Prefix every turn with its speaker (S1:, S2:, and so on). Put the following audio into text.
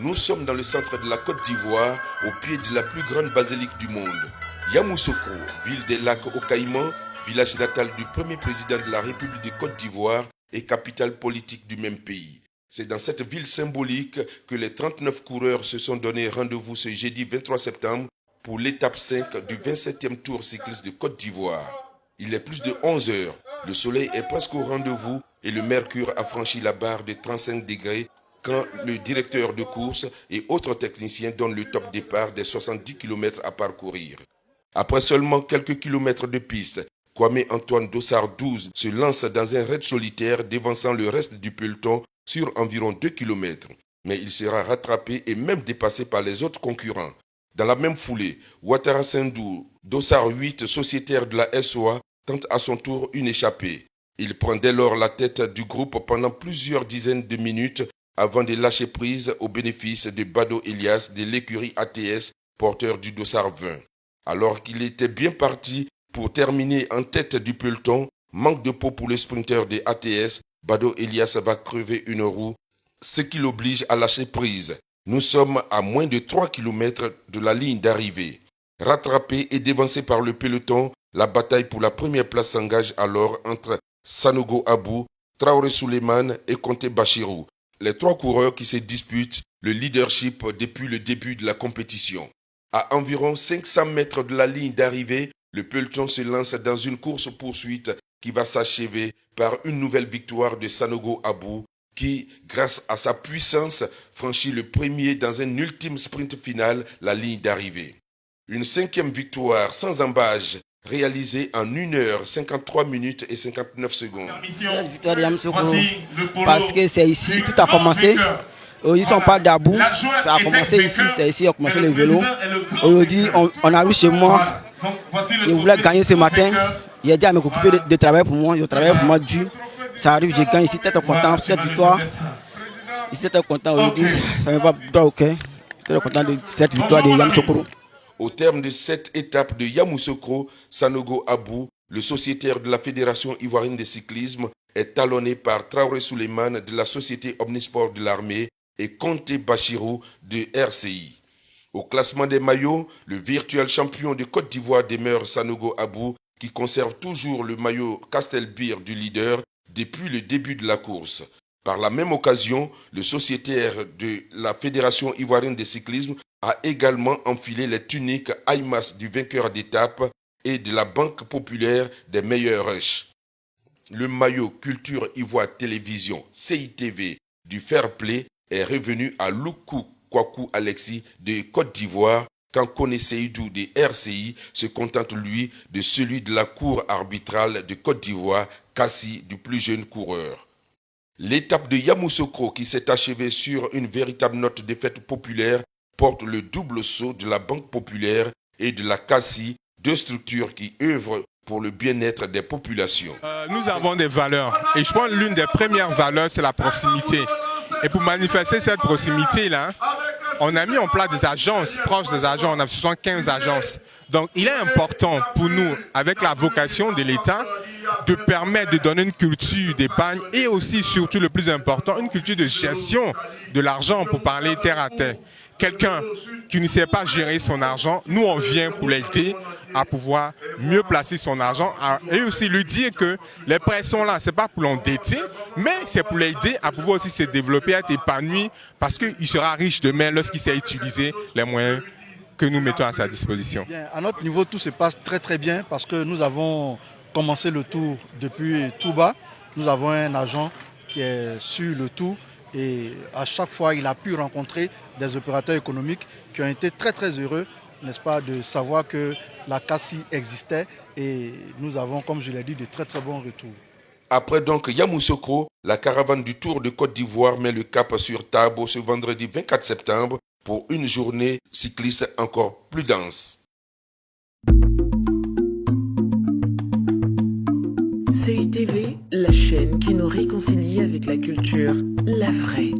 S1: Nous sommes dans le centre de la Côte d'Ivoire, au pied de la plus grande basilique du monde. Yamoussoukro, ville des lacs aux Caïmans, village natal du premier président de la République de Côte d'Ivoire et capitale politique du même pays. C'est dans cette ville symbolique que les 39 coureurs se sont donné rendez-vous ce jeudi 23 septembre pour l'étape 5 du 27e Tour cycliste de Côte d'Ivoire. Il est plus de 11 heures, le soleil est presque au rendez-vous et le mercure a franchi la barre de 35 degrés quand le directeur de course et autres techniciens donnent le top départ des 70 km à parcourir. Après seulement quelques kilomètres de piste, Kwame Antoine Dossard 12 se lance dans un raid solitaire dévançant le reste du peloton sur environ 2 km. Mais il sera rattrapé et même dépassé par les autres concurrents. Dans la même foulée, Ouattara Sindou, Dossard 8, sociétaire de la SOA, tente à son tour une échappée. Il prend dès lors la tête du groupe pendant plusieurs dizaines de minutes avant de lâcher prise au bénéfice de Bado Elias de l'écurie ATS, porteur du Dossard 20. Alors qu'il était bien parti pour terminer en tête du peloton, manque de peau pour le sprinter des ATS, Bado Elias va crever une roue, ce qui l'oblige à lâcher prise. Nous sommes à moins de 3 km de la ligne d'arrivée. Rattrapé et dévancé par le peloton, la bataille pour la première place s'engage alors entre Sanogo Abou, Traoré Souleymane et Conté Bachirou. Les trois coureurs qui se disputent le leadership depuis le début de la compétition. À environ 500 mètres de la ligne d'arrivée, le peloton se lance dans une course-poursuite qui va s'achever par une nouvelle victoire de Sanogo Abou qui, grâce à sa puissance, franchit le premier dans un ultime sprint final la ligne d'arrivée. Une 5e victoire sans embâche réalisée en 1 heure 53 minutes et 59 secondes.
S2: Cette victoire de Yamoussoukro, parce que c'est ici, tout a commencé. Aujourd'hui, on parle d'Abou, ça a commencé ici, c'est ici, on a commencé le vélo. Aujourd'hui, on arrive chez moi, je voulais gagner ce matin, j'ai dit à m'occuper de travail pour moi, je travaille pour moi dur. Ça arrive, je gagne ici, très content, cette victoire. Ici, très content aujourd'hui, ça me va droit au cœur. Très content de cette victoire de Yamoussoukro.
S1: Au terme de cette étape de Yamoussoukro, Sanogo Abou, le sociétaire de la Fédération ivoirienne de cyclisme, est talonné par Traoré Souleymane de la Société Omnisport de l'armée et Conté Bachirou de RCI. Au classement des maillots, le virtuel champion de Côte d'Ivoire demeure Sanogo Abou, qui conserve toujours le maillot Castelbir du leader depuis le début de la course. Par la même occasion, le sociétaire de la Fédération ivoirienne de cyclisme a également enfilé les tuniques Aymas du vainqueur d'étape et de la Banque populaire des meilleurs rushs. Le maillot Culture Ivoire Télévision CITV du Fair Play est revenu à Loukou Kwaku Alexis de Côte d'Ivoire quand Koné Seydou de RCI se contente lui de celui de la Cour arbitrale de Côte d'Ivoire, Kassi du plus jeune coureur. L'étape de Yamoussoukro qui s'est achevée sur une véritable note de fête populaire porte le double sceau de la Banque populaire et de la Kassi, deux structures qui œuvrent pour le bien-être des populations.
S3: Nous avons des valeurs et je pense que l'une des premières valeurs c'est la proximité. Et pour manifester cette proximité-là, on a mis en place des agences, proches des agences, on a 75 agences. Donc il est important pour nous, avec la vocation de l'État, de permettre de donner une culture d'épargne et aussi, surtout le plus important, une culture de gestion de l'argent pour parler terre à terre. Quelqu'un qui ne sait pas gérer son argent, nous on vient pour l'aider à pouvoir mieux placer son argent et aussi lui dire que les prêts sont là, ce n'est pas pour l'endetter, mais c'est pour l'aider à pouvoir aussi se développer, à être épanoui, parce qu'il sera riche demain lorsqu'il sait utiliser les moyens que nous mettons à sa disposition.
S4: Bien, à notre niveau, tout se passe très très bien parce que nous avons commencé le tour depuis tout bas. Nous avons un agent qui est sur le tour et à chaque fois, il a pu rencontrer des opérateurs économiques qui ont été très très heureux, n'est-ce pas, de savoir que la Kassi existait et nous avons, comme je l'ai dit, de très très bons retours.
S1: Après donc Yamoussoukro, la caravane du Tour de Côte d'Ivoire met le cap sur Tabo ce vendredi 24 septembre pour une journée cycliste encore plus dense.
S5: CITV, la chaîne qui nous réconcilie avec la culture, la vraie.